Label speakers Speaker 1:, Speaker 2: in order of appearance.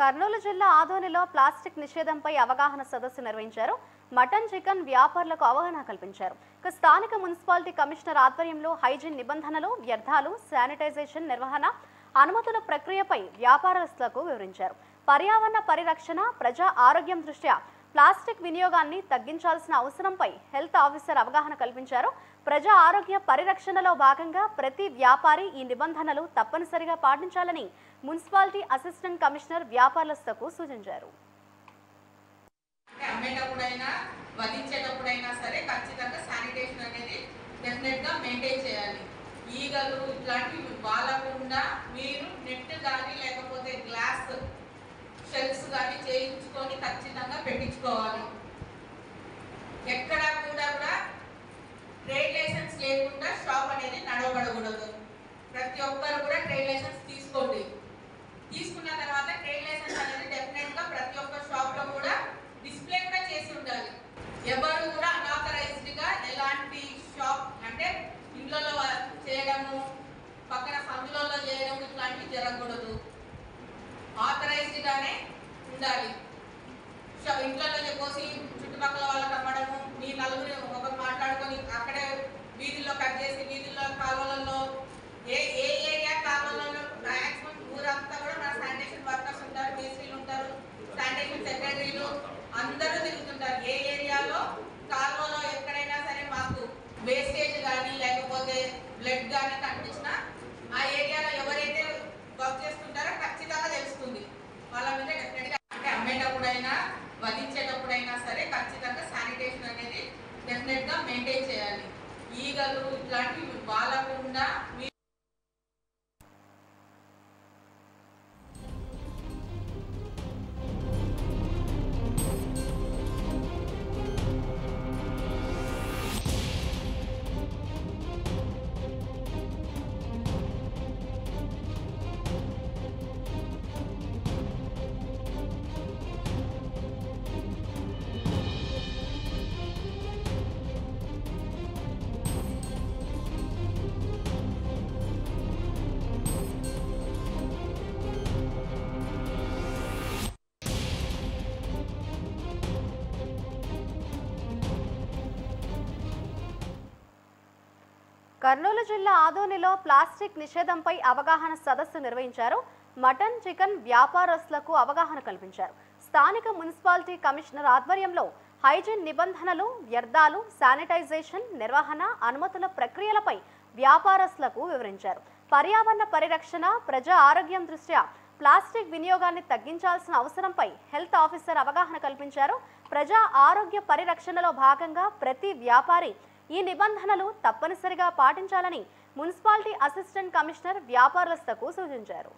Speaker 1: కర్నూలు జిల్లా ఆదోనిలో ప్లాస్టిక్ నిషేధంపై అవగాహన సదస్సు నిర్వహించారు. మటన్, చికెన్ వ్యాపారులకు అవగాహన కల్పించారు. స్థానిక మున్సిపాలిటీ కమిషనర్ ఆధ్వర్యంలో హైజీన్ నిబంధనలు, వ్యర్థాలు, శానిటైజేషన్ నిర్వహణ, అనుమతుల ప్రక్రియపై వ్యాపారస్తులకు వివరించారు. పర్యావరణ పరిరక్షణ, ప్రజా ఆరోగ్యం దృష్ట్యా ప్లాస్టిక్ వినియోగాన్ని తగ్గించాల్సిన అవసరంపై హెల్త్ ఆఫీసర్ అవగాహన కల్పించారు. ప్రజా ఆరోగ్య పరిరక్షణలో భాగంగా ప్రతి వ్యాపారి ఈ నిబంధనలు తప్పనిసరిగా పాటించాలని మున్సిపాలిటీ అసిస్టెంట్ కమిషనర్ వ్యాపారస్తులకు సూచించారు.
Speaker 2: అమ్మేటప్పుడైనా వధించేటప్పుడైనా సరే ఖచ్చితంగా శానిటేషన్ అనేది డెఫినెట్ గా మెయింటైన్ చేయాలి. ఈగలు ఇట్లాంటివి వాలకుండా మీరు నెట్ కానీ లేకపోతే గ్లాస్ షెల్ఫ్స్ కానీ చేయించుకొని ఖచ్చితంగా పెట్టించుకోవాలి. ఎక్కడా కూడా ట్రేడ్ లైసెన్స్ లేకుండా షాప్ అనేది నడవబడకూడదు. ప్రతి ఒక్కరు కూడా ట్రేడ్ లైసెన్స్ తీసుకోండి. తీసుకున్న తర్వాత ట్రేడ్ లైసెన్స్ అనేది డెఫినెట్ గా ప్రతి ఒక్క షాప్ లో కూడా డిస్ప్లే కూడా చేసి ఉండాలి. ఎవరు కూడా అనాథరైజ్డ్ గా ఎలాంటి షాప్ అంటే ఇండ్లలో చేయడము, పక్కన సందులలో చేయడం ఇట్లాంటివి జరగకూడదు. ఆథరైజ్డ్ గానే ఉండాలి. ఇంట్లో పోసి చుట్టుపక్కల వాళ్ళకి అమ్మడము, మీ నలుగురు ఒకరు మాట్లాడుకొని అక్కడే వీధుల్లో కట్ చేసి వీధుల్లో కాలువలలో ఏ ఏరియా కాలువలలో మ్యాక్సిమం ఊరంతా కూడా మన శానిటేషన్ వర్కర్స్ ఉంటారు, మేస్త్రీలు ఉంటారు, శానిటేషన్ సెక్రటరీలు అందరూ తిరుగుతుంటారు. ఏ ఏరియాలో కాలువలో ఎక్కడైనా సరే మాకు వేస్టేజ్ కానీ లేకపోతే బ్లడ్ కానీ కనిపించినా ఆ ఏరియాలో ఎవరైతే వర్క్ చేస్తుంటారో ఖచ్చితంగా తెలుస్తుంది. వాళ్ళ మీద డెఫినెట్గా అంటే అమ్మేటప్పుడైనా వధించేటప్పుడైనా సరే ఖచ్చితంగా శానిటేషన్ అనేది డెఫినెట్ గా మెయింటైన్ చేయాలి. ఈగలు ఇట్లాంటివి వాలకుండా
Speaker 1: కర్నూలు జిల్లా ఆదోనిలో ప్లాస్టిక్ నిషేధంపై అవగాహన సదస్సు నిర్వహించారు. మటన్, చికెన్ వ్యాపారస్తులకు అవగాహన కల్పించారు. స్థానిక మున్సిపాలిటీ కమిషనర్ ఆధ్వర్యంలో హైజీన్ నిబంధనలు, వ్యర్థాలు, శానిటైజేషన్ నిర్వహణ, అనుమతుల ప్రక్రియలపై వ్యాపారస్తులకు వివరించారు. పర్యావరణ పరిరక్షణ, ప్రజా ఆరోగ్యం దృష్ట్యా ప్లాస్టిక్ వినియోగాన్ని తగ్గించాల్సిన అవసరంపై హెల్త్ ఆఫీసర్ అవగాహన కల్పించారు. ప్రజా ఆరోగ్య పరిరక్షణలో భాగంగా ప్రతి వ్యాపారి ఈ నిబంధనలు తప్పనిసరిగా పాటించాలని మున్సిపాలిటీ అసిస్టెంట్ కమిషనర్ వ్యాపారస్తులకు సూచించారు.